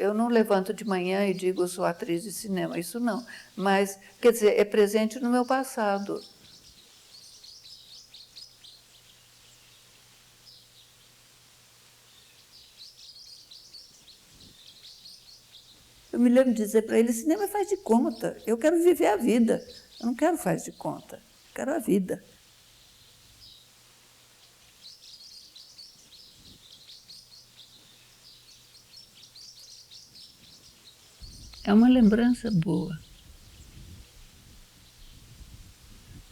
Eu não levanto de manhã e digo eu sou atriz de cinema, isso não. Mas, quer dizer, é presente no meu passado. Eu me lembro de dizer para ele, cinema faz de conta, eu quero viver a vida. Eu não quero faz de conta, eu quero a vida. É uma lembrança boa.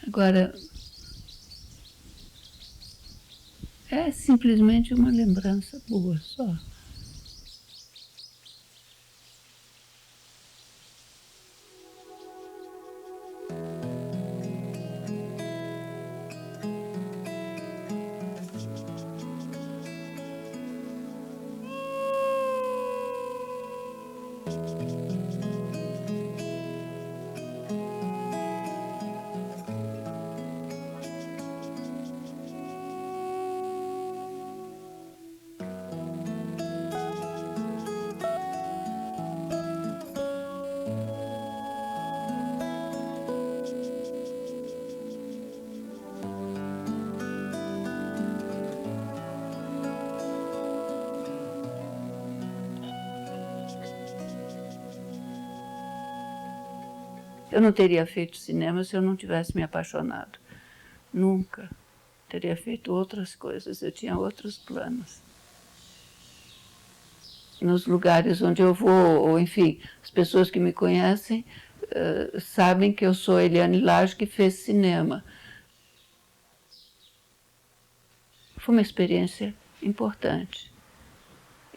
Agora, é simplesmente uma lembrança boa só. Eu não teria feito cinema se eu não tivesse me apaixonado. Nunca. Teria feito outras coisas, eu tinha outros planos. Nos lugares onde eu vou, ou enfim, as pessoas que me conhecem sabem que eu sou Eliane Lage, que fez cinema. Foi uma experiência importante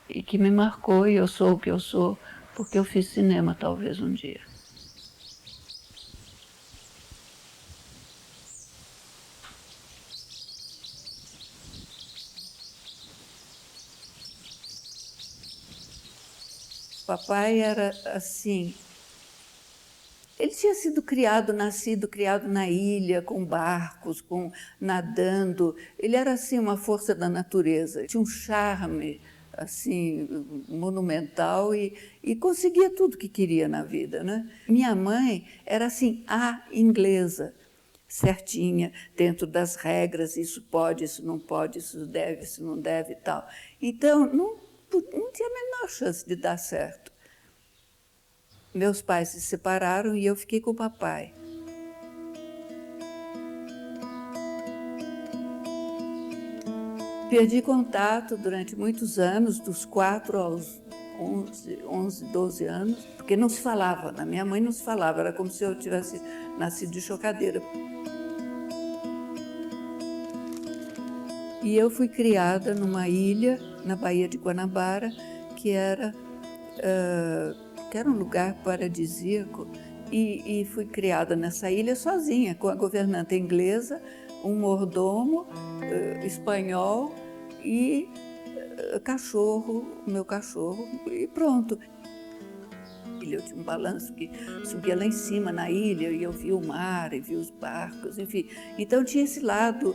e que me marcou, e eu sou o que eu sou porque eu fiz cinema talvez um dia. Papai era assim, ele tinha sido nascido criado na ilha, com barcos, nadando. Ele era assim uma força da natureza, tinha um charme assim monumental e conseguia tudo que queria na vida, né? Minha mãe era assim a inglesa, certinha, dentro das regras, isso pode, isso não pode, isso não deve e tal. Então, não tinha a menor chance de dar certo. Meus pais se separaram e eu fiquei com o papai. Perdi contato durante muitos anos, dos 4 aos 11, 12 anos, porque não se falava, na minha mãe não se falava, era como se eu tivesse nascido de chocadeira. E eu fui criada numa ilha, na Baía de Guanabara, que era um lugar paradisíaco, e fui criada nessa ilha sozinha, com a governanta inglesa, um mordomo espanhol e meu cachorro, e pronto. Eu tinha um balanço que subia lá em cima, na ilha, e eu via o mar, e via os barcos, enfim. Então tinha esse lado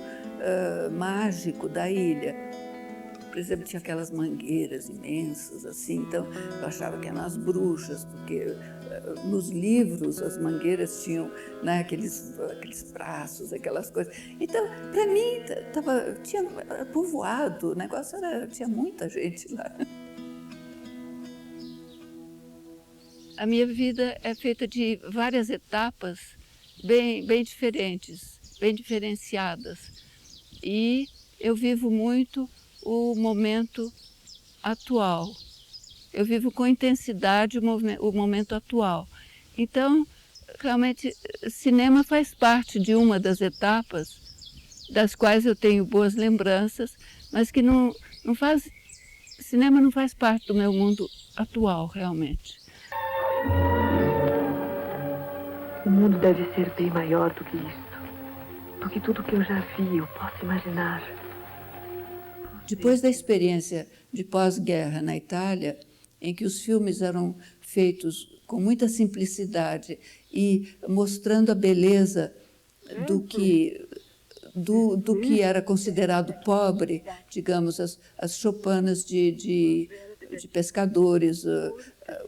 mágico da ilha. Por exemplo, tinha aquelas mangueiras imensas, assim, então eu achava que eram as bruxas, porque nos livros as mangueiras tinham, né, aqueles braços, aquelas coisas. Então, para mim, tinha povoado, o negócio tinha muita gente lá. A minha vida é feita de várias etapas bem diferentes, bem diferenciadas. E eu vivo muito o momento atual. Eu vivo com intensidade o momento atual. Então, realmente, cinema faz parte de uma das etapas das quais eu tenho boas lembranças, mas que cinema não faz parte do meu mundo atual, realmente. O mundo deve ser bem maior do que isto, do que tudo que eu já vi, eu posso imaginar. Depois da experiência de pós-guerra na Itália, em que os filmes eram feitos com muita simplicidade e mostrando a beleza do que era considerado pobre, digamos, as choupanas de de pescadores,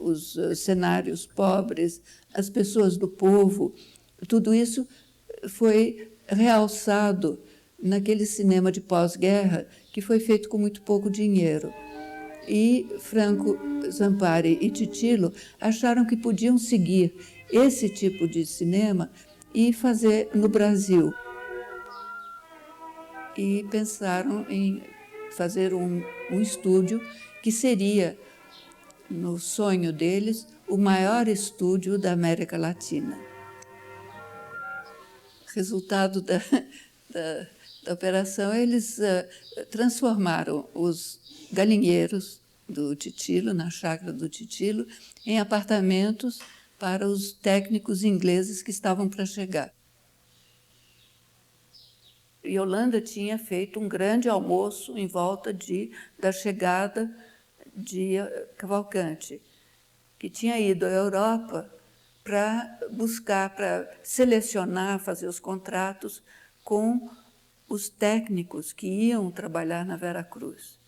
os cenários pobres, as pessoas do povo, tudo isso foi realçado naquele cinema de pós-guerra que foi feito com muito pouco dinheiro. E Franco Zampari e Titilo acharam que podiam seguir esse tipo de cinema e fazer no Brasil. E pensaram em fazer um estúdio que seria, no sonho deles, o maior estúdio da América Latina. Resultado da operação, eles transformaram os galinheiros do Titilo, na chácara do Titilo, em apartamentos para os técnicos ingleses que estavam para chegar. Yolanda tinha feito um grande almoço em volta da chegada de Cavalcante, que tinha ido à Europa para buscar, para selecionar, fazer os contratos com os técnicos que iam trabalhar na Veracruz.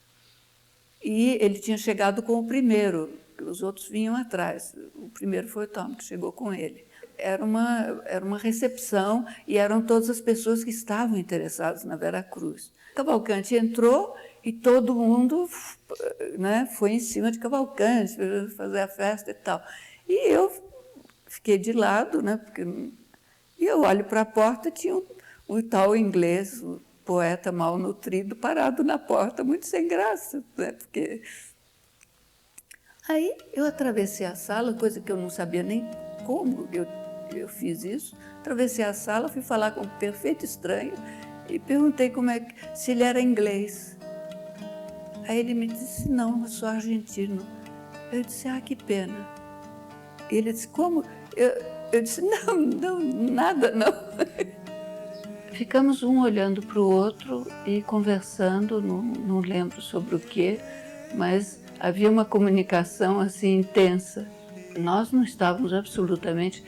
E ele tinha chegado com o primeiro, os outros vinham atrás. O primeiro foi o Tom, que chegou com ele. Era uma recepção e eram todas as pessoas que estavam interessadas na Veracruz. Cavalcante entrou e todo mundo, né, foi em cima de Cavalcante, fazer a festa e tal. E eu fiquei de lado, né, e eu olho para a porta, tinha um tal inglês, um poeta mal nutrido, parado na porta, muito sem graça, né, porque... Aí eu atravessei a sala, coisa que eu não sabia nem como eu fiz isso. Atravessei a sala, fui falar com um perfeito estranho e perguntei se ele era inglês. Aí ele me disse, não, eu sou argentino. Eu disse, que pena. E ele disse, como? Eu disse, não, nada, não. Ficamos um olhando para o outro e conversando, não lembro sobre o quê, mas havia uma comunicação assim intensa. Nós não estávamos absolutamente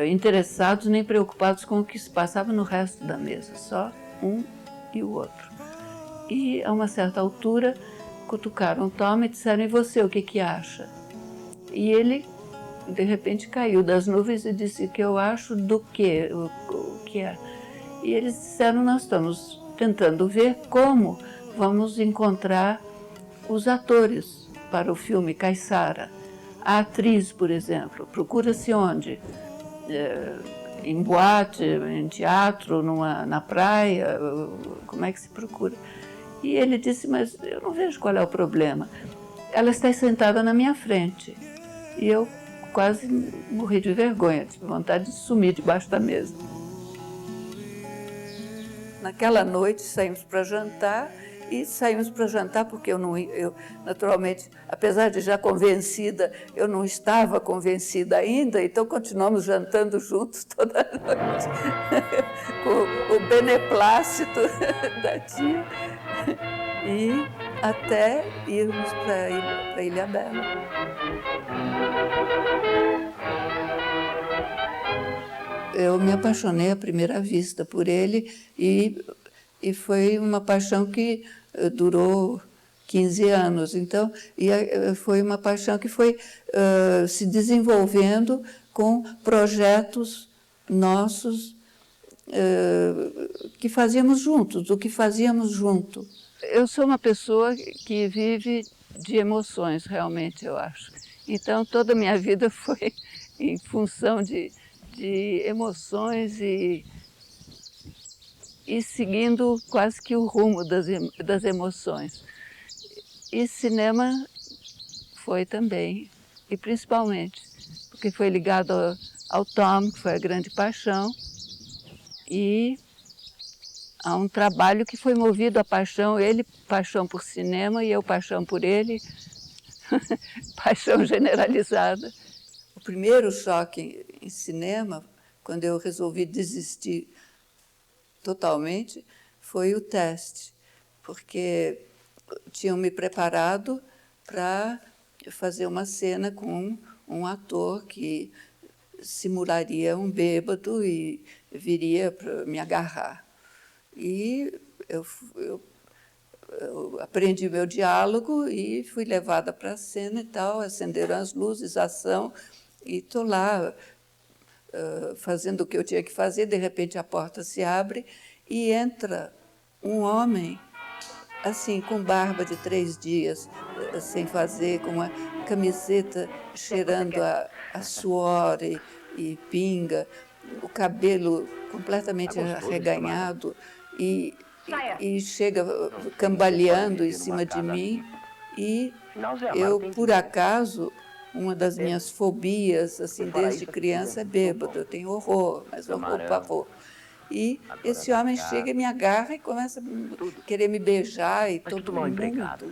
interessados nem preocupados com o que se passava no resto da mesa, só um e o outro. E, a uma certa altura, cutucaram o Tom e disseram, e você, o que acha? E ele, de repente, caiu das nuvens e disse, que eu acho do quê? O que é? E eles disseram, nós estamos tentando ver como vamos encontrar os atores para o filme Caiçara. A atriz, por exemplo, procura-se onde? Em boate, em teatro, na praia, como é que se procura? E ele disse, mas eu não vejo qual é o problema. Ela está sentada na minha frente. E eu quase morri de vergonha, tive vontade de sumir debaixo da mesa. Naquela noite saímos para jantar, e saímos para jantar porque eu naturalmente, apesar de já convencida, eu não estava convencida ainda, então continuamos jantando juntos toda a noite, com o beneplácito da tia, e até irmos para Ilhabela. Eu me apaixonei à primeira vista por ele e foi uma paixão que durou 15 anos. Então, foi uma paixão que foi se desenvolvendo com projetos nossos que fazíamos juntos, o que fazíamos junto. Eu sou uma pessoa que vive de emoções, realmente, eu acho. Então, toda a minha vida foi em função de emoções e seguindo quase que o rumo das emoções. E cinema foi também, e principalmente, porque foi ligado ao Tom, que foi a grande paixão, e a um trabalho que foi movido à paixão, ele paixão por cinema e eu paixão por ele, paixão generalizada. O primeiro choque em cinema, quando eu resolvi desistir totalmente, foi o teste, porque tinham me preparado para fazer uma cena com um ator que simularia um bêbado e viria para me agarrar. E eu eu aprendi meu diálogo e fui levada para a cena e tal, acenderam as luzes, ação, e estou lá fazendo o que eu tinha que fazer, de repente a porta se abre e entra um homem, assim, com barba de 3 dias, sem fazer, com uma camiseta cheirando a suor e pinga, o cabelo completamente arreganhado e chega cambaleando em cima de mim e eu, por acaso, uma das minhas fobias, assim, desde criança, é bêbado. Eu tenho horror, mas horror, pavor. E esse homem chega e me agarra e começa a querer me beijar e todo mundo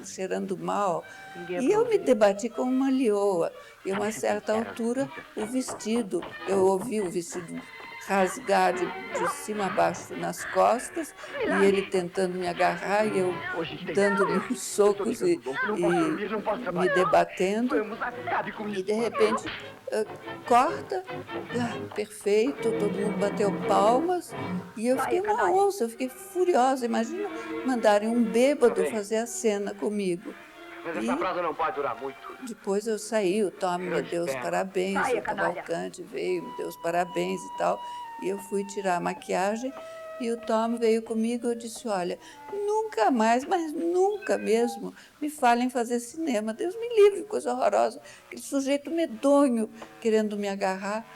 cheirando mal. E eu me debati com uma leoa. E a uma certa altura, o vestido, eu ouvi o vestido rasgar de cima a baixo nas costas, e ele tentando me agarrar, e eu dando-lhe uns socos e me debatendo. E, de repente, corta, perfeito, todo mundo bateu palmas, e eu fiquei uma onça, eu fiquei furiosa. Imagina mandarem um bêbado fazer a cena comigo. Mas essa frase não pode durar muito. Depois eu saí, o Tom me deu os parabéns, o Cavalcante veio, me deu os parabéns e tal. E eu fui tirar a maquiagem e o Tom veio comigo e eu disse, olha, nunca mais, mas nunca mesmo, me falem em fazer cinema. Deus me livre, coisa horrorosa. Aquele sujeito medonho querendo me agarrar.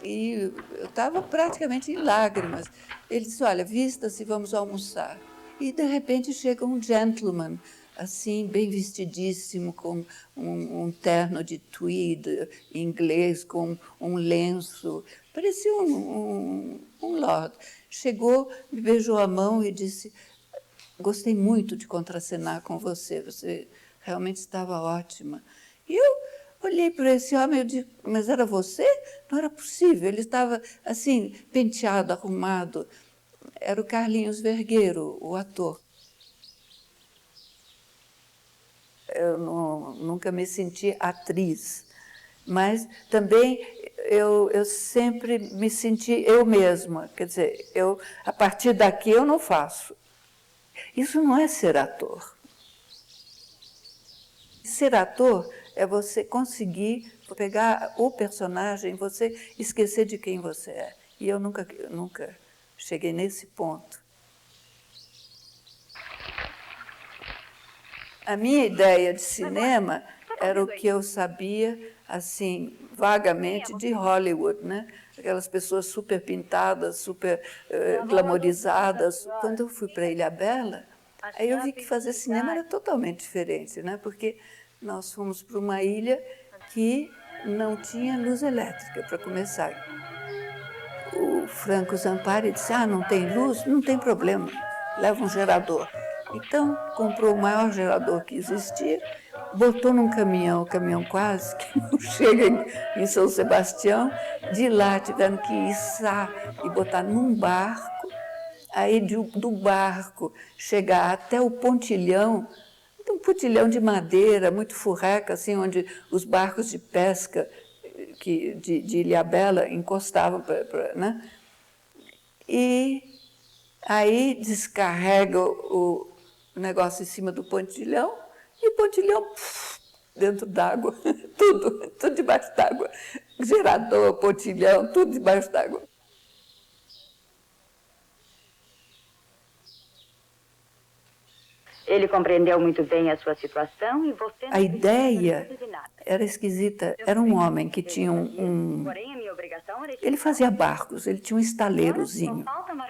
E eu estava praticamente em lágrimas. Ele disse, olha, vista-se, vamos almoçar. E, de repente, chega um gentleman, assim, bem vestidíssimo, com um terno de tweed inglês, com um lenço, parecia um lord. Chegou, me beijou a mão e disse, gostei muito de contracenar com você, você realmente estava ótima. E eu olhei para esse homem e disse, mas era você? Não era possível, ele estava assim, penteado, arrumado. Era o Carlinhos Vergueiro, o ator. Eu nunca me senti atriz, mas também eu sempre me senti eu mesma. Quer dizer, a partir daqui eu não faço. Isso não é ser ator. Ser ator é você conseguir pegar o personagem, você esquecer de quem você é. E eu nunca cheguei nesse ponto. A minha ideia de cinema era o que eu sabia, assim, vagamente, de Hollywood, né? Aquelas pessoas super pintadas, super glamorizadas. Quando eu fui para Ilhabela, aí eu vi que fazer cinema era totalmente diferente, né? Porque nós fomos para uma ilha que não tinha luz elétrica, para começar. O Franco Zampari disse, não tem luz? Não tem problema, leva um gerador. Então, comprou o maior gerador que existia, botou num caminhão, o caminhão quase que não chega em São Sebastião, de lá tiveram que içar e botar num barco, aí do barco chegar até o pontilhão, um pontilhão de madeira, muito furreca, assim, onde os barcos de pesca de Ilhabela encostavam, né? E aí descarrega o negócio em cima do pontilhão, e o pontilhão dentro d'água, tudo debaixo d'água. Gerador, pontilhão, tudo debaixo d'água. Ele compreendeu muito bem a sua situação e você... A ideia era esquisita. Era um homem que tinha Ele fazia barcos, ele tinha um estaleirozinho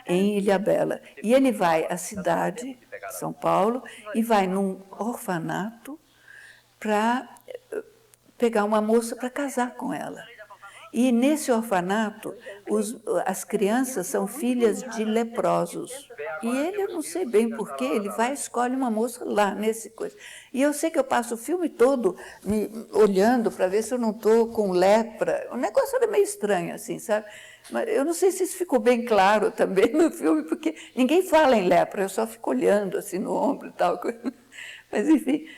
em Ilhabela. E ele vai à cidade, São Paulo, e vai num orfanato para pegar uma moça para casar com ela. E nesse orfanato, as crianças são filhas de leprosos. E ele, eu não sei bem porquê, ele vai e escolhe uma moça lá, nesse coisa. E eu sei que eu passo o filme todo olhando para ver se eu não estou com lepra. O negócio era meio estranho, assim, sabe? Mas eu não sei se isso ficou bem claro também no filme, porque ninguém fala em lepra, eu só fico olhando assim no ombro e tal. Mas, enfim...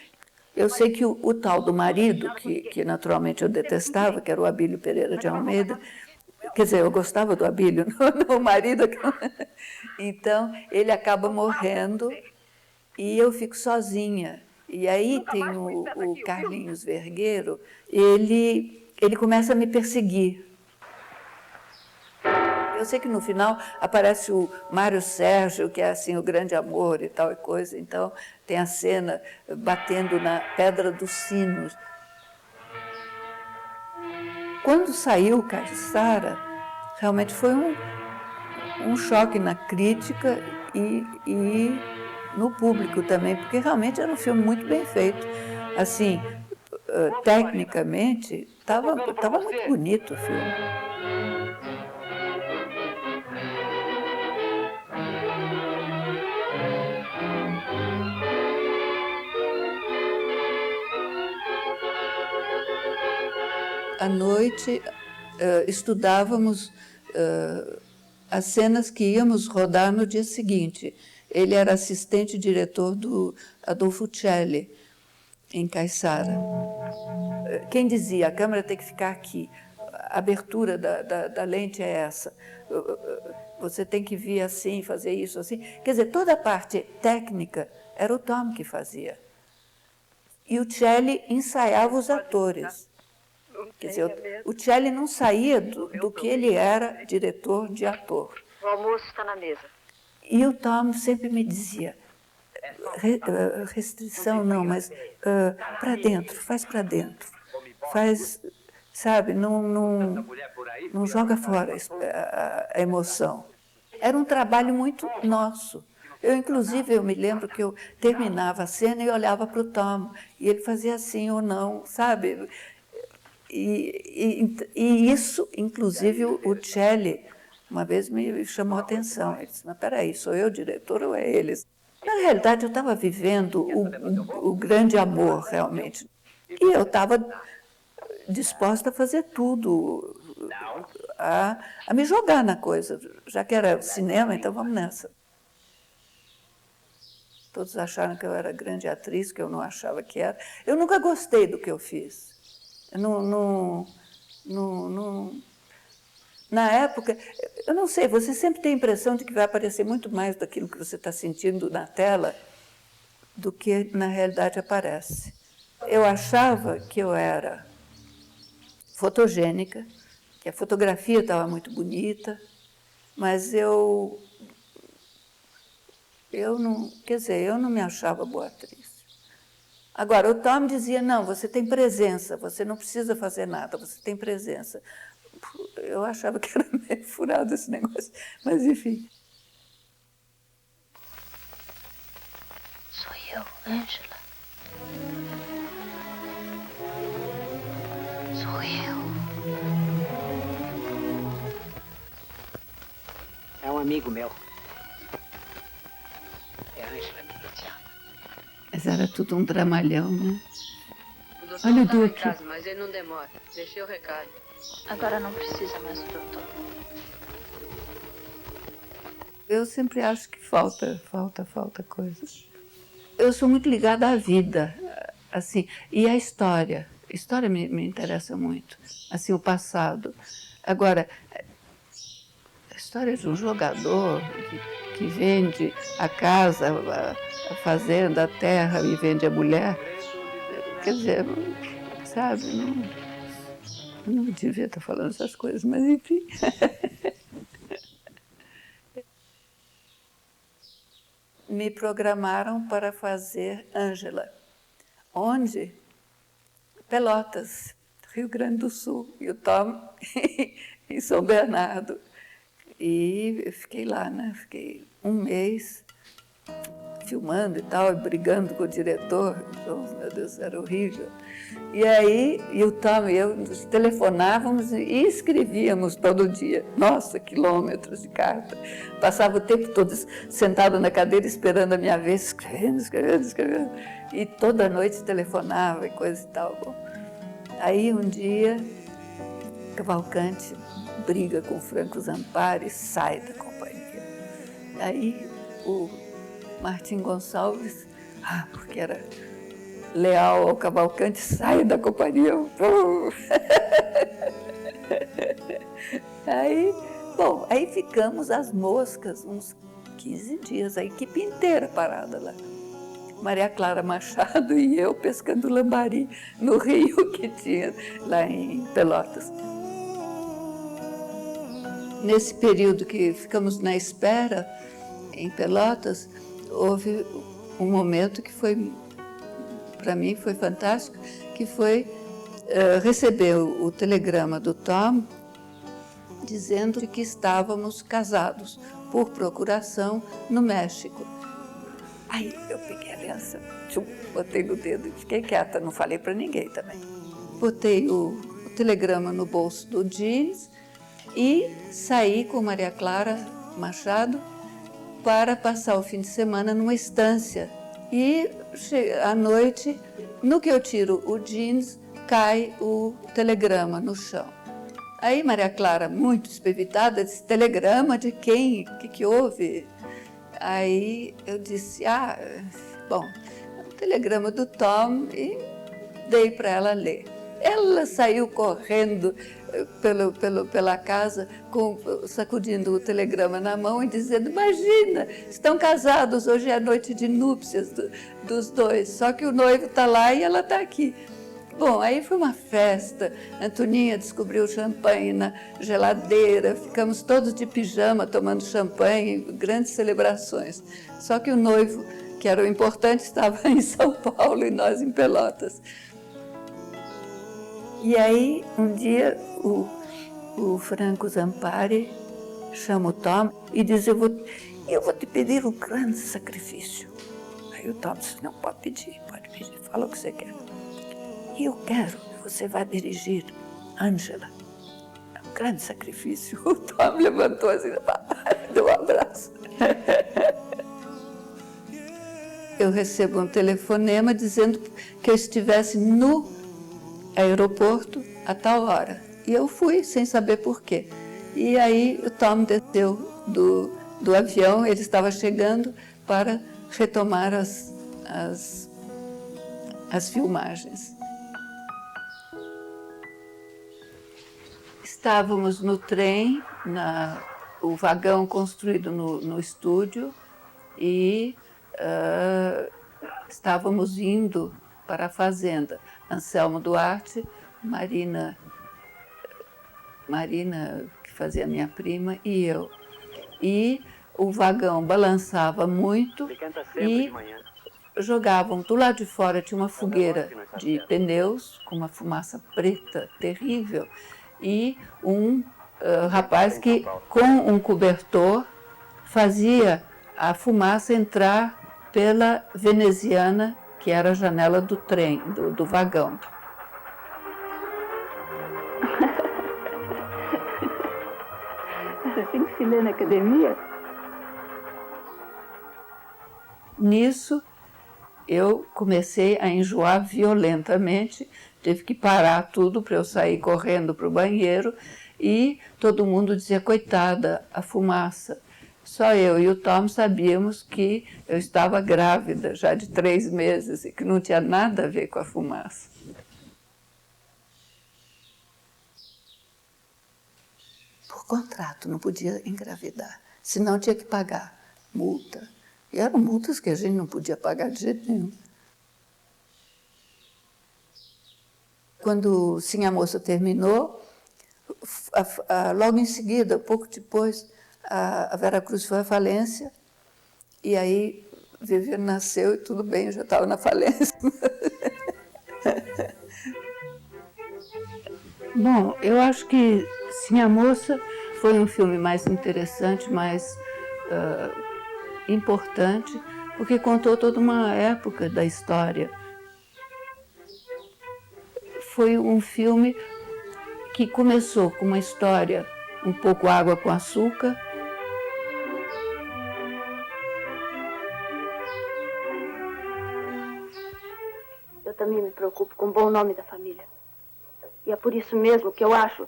Eu sei que o tal do marido, que naturalmente eu detestava, que era o Abílio Pereira de Almeida, quer dizer, eu gostava do Abílio, não o marido. Então, ele acaba morrendo e eu fico sozinha. E aí tem o Carlinhos Vergueiro, ele começa a me perseguir. Eu sei que no final aparece o Mário Sérgio, que é assim o grande amor e tal e coisa, então tem a cena batendo na Pedra dos Sinos. Quando saiu Caiçara, realmente foi um choque na crítica e no público também, porque realmente era um filme muito bem feito. Assim, tecnicamente, estava muito bonito o filme. À noite, estudávamos as cenas que íamos rodar no dia seguinte. Ele era assistente diretor do Adolfo Celli, em Caiçara. Quem dizia, a câmera tem que ficar aqui, a abertura da lente é essa, você tem que vir assim, fazer isso assim. Quer dizer, toda a parte técnica era o Tom que fazia. E o Celli ensaiava os atores. Quer dizer, o Celli não saía do que ele era diretor de ator. O almoço está na mesa. E o Tom sempre me dizia, restrição não, mas para dentro, faz para dentro. Faz, sabe, não joga fora a emoção. Era um trabalho muito nosso. Inclusive, eu me lembro que eu terminava a cena e olhava para o Tom, e ele fazia assim ou não, sabe? E isso, inclusive, o Celli, uma vez me chamou a atenção. Ele disse, mas peraí, sou eu o diretor ou é eles? Na realidade, eu estava vivendo o grande amor, realmente. E eu estava disposta a fazer tudo, a me jogar na coisa. Já que era cinema, então vamos nessa. Todos acharam que eu era grande atriz, que eu não achava que era. Eu nunca gostei do que eu fiz. Na época, eu não sei, você sempre tem a impressão de que vai aparecer muito mais daquilo que você está sentindo na tela do que na realidade aparece. Eu achava que eu era fotogênica, que a fotografia estava muito bonita, mas eu não, quer dizer, eu não me achava boa atriz. Agora, o Tom dizia, não, você tem presença, você não precisa fazer nada, você tem presença. Eu achava que era meio furado esse negócio, mas enfim. Sou eu, Ângela. Sou eu. É um amigo meu. É a Ângela, minha enteada. Mas era tudo um dramalhão, né? O doutor Olha o tá em Duque. casa, mas ele não demora. Deixei o recado. Agora não precisa mais do doutor. Eu sempre acho que falta coisas. Eu sou muito ligada à vida, assim, e à história. A história me interessa muito, assim, o passado. Agora, a história de um jogador que vende a casa, a fazenda, a terra e vende a mulher, quer dizer, sabe, não devia estar falando essas coisas, mas enfim. Me programaram para fazer Ângela. Onde? Pelotas, Rio Grande do Sul. E o Tom em São Bernardo. E eu fiquei lá, né? Fiquei um mês filmando e tal, e brigando com o diretor. Então, meu Deus, era horrível. E aí, o Tom e eu nos telefonávamos e escrevíamos todo dia. Nossa, quilômetros de carta. Passava o tempo todo sentado na cadeira esperando a minha vez, escrevendo. E toda noite telefonava e coisa e tal. Bom, aí um dia, Cavalcante briga com Franco Zampari e sai da companhia. Aí o Martim Gonçalves, porque era leal ao Cavalcante, sai da companhia. Aí ficamos às moscas, uns 15 dias, a equipe inteira parada lá. Maria Clara Machado e eu pescando lambari no rio que tinha lá em Pelotas. Nesse período que ficamos na espera, em Pelotas, houve um momento que foi, para mim, foi fantástico, que foi receber o telegrama do Tom dizendo que estávamos casados por procuração no México. Aí eu peguei a aliança, botei no dedo e fiquei quieta, não falei para ninguém também. Botei o telegrama no bolso do jeans e saí com Maria Clara Machado para passar o fim de semana numa estância. E à noite, no que eu tiro o jeans, cai o telegrama no chão. Aí Maria Clara, muito espevitada, disse: telegrama de quem? O que houve? Aí eu disse: bom, o telegrama do Tom, e dei para ela ler. Ela saiu correndo pela casa, sacudindo o telegrama na mão e dizendo: imagina, estão casados, hoje é a noite de núpcias dos dois, só que o noivo está lá e ela está aqui. Bom, aí foi uma festa, Antoninha descobriu champanhe na geladeira, ficamos todos de pijama tomando champanhe, grandes celebrações. Só que o noivo, que era o importante, estava em São Paulo e nós em Pelotas. E aí, um dia, o Franco Zampari chama o Tom e diz: eu vou te pedir um grande sacrifício. Aí o Tom disse: não, pode pedir, fala o que você quer. E eu quero que você vá dirigir Ângela. É um grande sacrifício. O Tom levantou assim, deu um abraço. Eu recebo um telefonema dizendo que eu estivesse no aeroporto a tal hora. E eu fui, sem saber por quê. E aí o Tom desceu do avião, ele estava chegando para retomar as filmagens. Estávamos no trem, o vagão construído no estúdio, e estávamos indo para a fazenda. Anselmo Duarte, Marina, que fazia minha prima, e eu. E o vagão balançava muito e jogavam do lado de fora, tinha uma fogueira de pneus com uma fumaça preta terrível, e um rapaz que, com um cobertor, fazia a fumaça entrar pela veneziana, que era a janela do trem, do vagão. Assim que se lê na academia? Nisso, eu comecei a enjoar violentamente, teve que parar tudo para eu sair correndo para o banheiro, e todo mundo dizia: coitada, a fumaça. Só eu e o Tom sabíamos que eu estava grávida já de 3 meses e que não tinha nada a ver com a fumaça. Por contrato, não podia engravidar, senão tinha que pagar multa. E eram multas que a gente não podia pagar de jeito nenhum. Quando Sim, a Moça terminou, logo em seguida, pouco depois, a Vera Cruz foi à falência, e aí Viviane nasceu e tudo bem, eu já estava na falência. Bom, eu acho que Sim, a Moça foi um filme mais interessante, mais importante, porque contou toda uma época da história. Foi um filme que começou com uma história um pouco água com açúcar. Eu também me preocupo com o bom nome da família. E é por isso mesmo que eu acho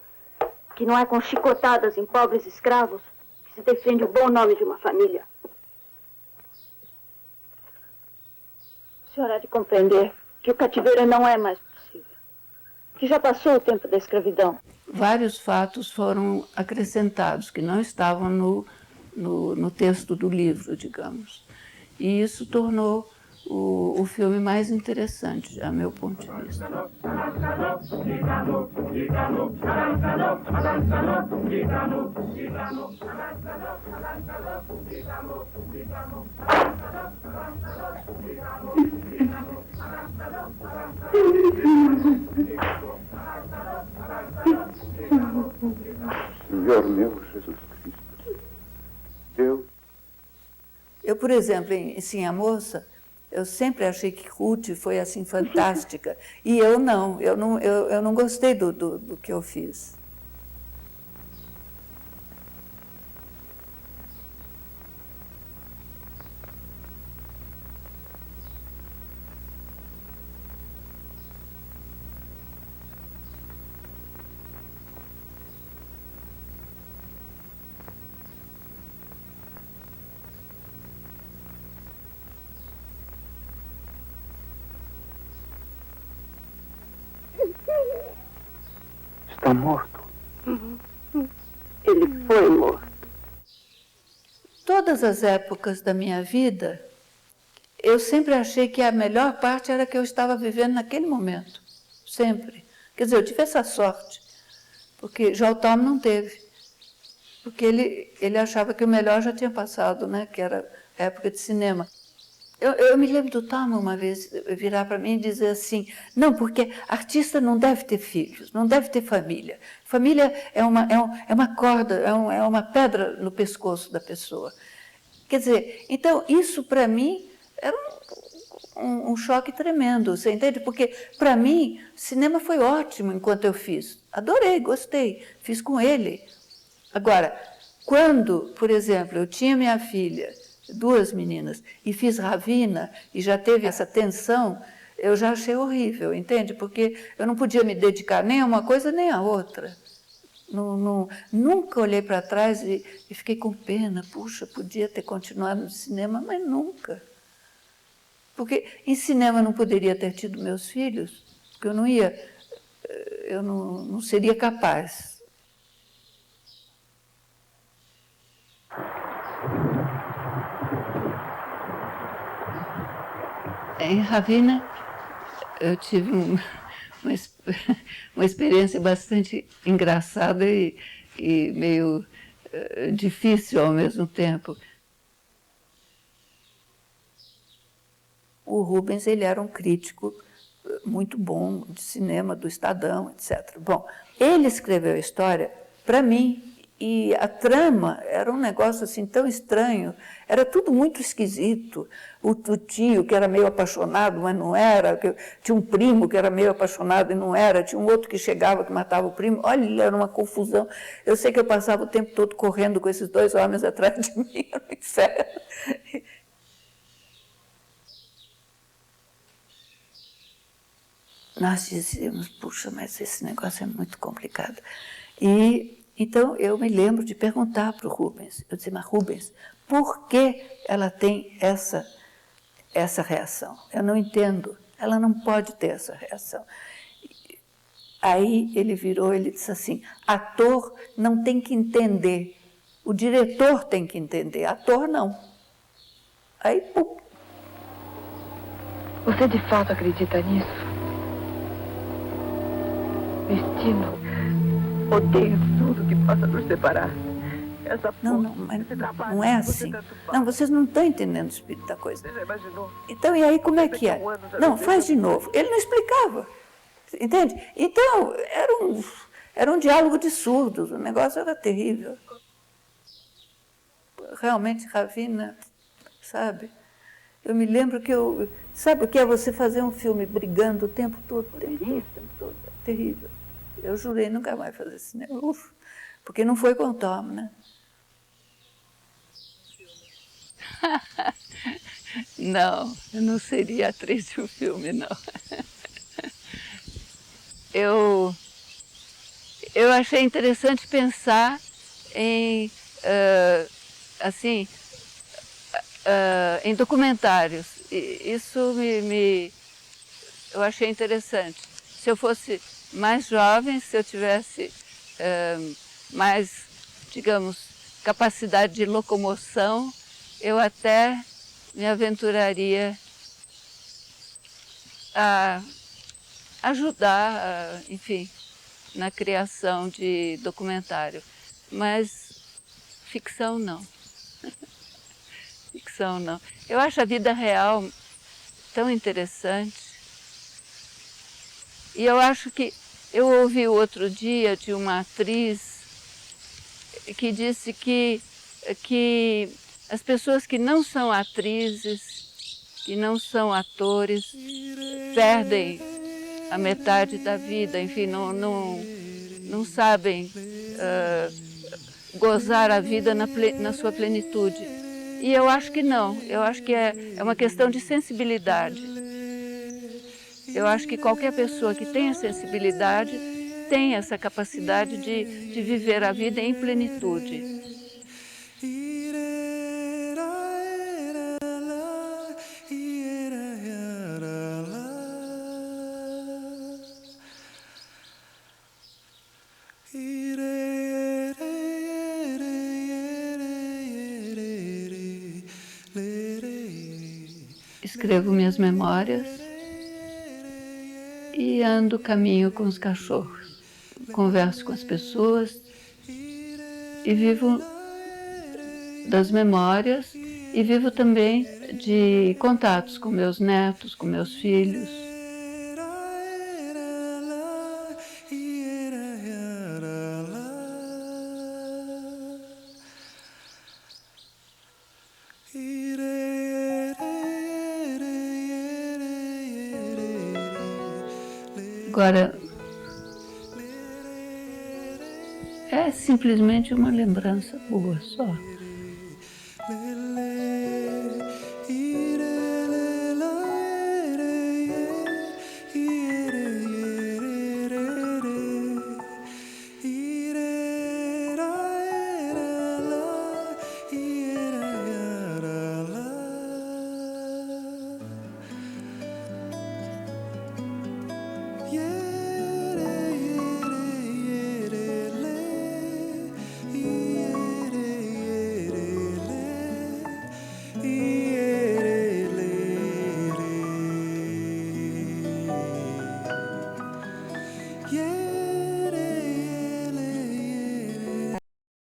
que não é com chicotadas em pobres escravos que se defende o bom nome de uma família. A senhora há de compreender que o cativeiro não é mais possível, que já passou o tempo da escravidão. Vários fatos foram acrescentados que não estavam no texto do livro, digamos. E isso tornou o filme mais interessante, a meu ponto de vista. Senhor meu Jesus Cristo, Deus. Eu, por exemplo, em Sim, a Moça, eu sempre achei que Ruth foi assim fantástica. E eu não gostei do que eu fiz. Está morto. Ele foi morto. Todas as épocas da minha vida, eu sempre achei que a melhor parte era que eu estava vivendo naquele momento. Sempre. Quer dizer, eu tive essa sorte, porque já o Tom não teve. Porque ele achava que o melhor já tinha passado, né? Que era a época de cinema. Eu me lembro do Tom uma vez virar para mim e dizer assim, não, porque artista não deve ter filhos, não deve ter família. Família é uma corda, é uma pedra no pescoço da pessoa. Quer dizer, então isso para mim era um choque tremendo, você entende? Porque para mim cinema foi ótimo enquanto eu fiz. Adorei, gostei, fiz com ele. Agora, quando, por exemplo, eu tinha minha filha, 2 meninas, e fiz Ravina, e já teve essa tensão, eu já achei horrível, entende? Porque eu não podia me dedicar nem a uma coisa nem a outra. Nunca olhei para trás e fiquei com pena. Puxa, podia ter continuado no cinema, mas nunca. Porque em cinema eu não poderia ter tido meus filhos, porque eu não seria capaz. Em Ravina, eu tive uma experiência bastante engraçada e meio difícil ao mesmo tempo. O Rubens, ele era um crítico muito bom de cinema, do Estadão, etc. Bom, ele escreveu a história para mim. E a trama era um negócio assim tão estranho, era tudo muito esquisito. O tio, que era meio apaixonado, mas não era, tinha um primo que era meio apaixonado e não era, tinha um outro que chegava que matava o primo. Olha, era uma confusão. Eu sei que eu passava o tempo todo correndo com esses 2 homens atrás de mim, era um inferno. Nós dizíamos, puxa, mas esse negócio é muito complicado. Então, eu me lembro de perguntar para o Rubens, eu disse, mas Rubens, por que ela tem essa reação? Eu não entendo, ela não pode ter essa reação. Aí ele virou, ele disse assim, ator não tem que entender, o diretor tem que entender, ator não. Aí, pum. Você de fato acredita nisso? Destino. Odeio tudo que possa nos separar. Não é assim. Não, vocês não estão entendendo o espírito da coisa. Então, e aí como é que é? Não, faz de novo. Ele não explicava, entende? Então, era um diálogo de surdos, o negócio era terrível. Realmente, Ravina, sabe? Eu me lembro que sabe o que é você fazer um filme brigando o tempo todo, o tempo todo, é terrível. Eu jurei nunca mais fazer cinema, porque não foi com o Tom, né? Não, eu não seria atriz de um filme, não. Eu achei interessante pensar em, em documentários. Isso eu achei interessante. Se eu fosse mais jovem, se eu tivesse mais, digamos, capacidade de locomoção, eu até me aventuraria a ajudar, enfim, na criação de documentário. Mas ficção não. Ficção não. Eu acho a vida real tão interessante. E eu acho que... Eu ouvi outro dia de uma atriz que disse que as pessoas que não são atrizes, que não são atores, perdem a metade da vida, enfim, não sabem gozar a vida na sua plenitude. E eu acho que não, eu acho que é uma questão de sensibilidade. Eu acho que qualquer pessoa que tenha sensibilidade tem essa capacidade de viver a vida em plenitude. Escrevo minhas memórias e ando caminho com os cachorros. Converso com as pessoas e vivo das memórias e vivo também de contatos com meus netos, com meus filhos. Agora, é simplesmente uma lembrança boa só.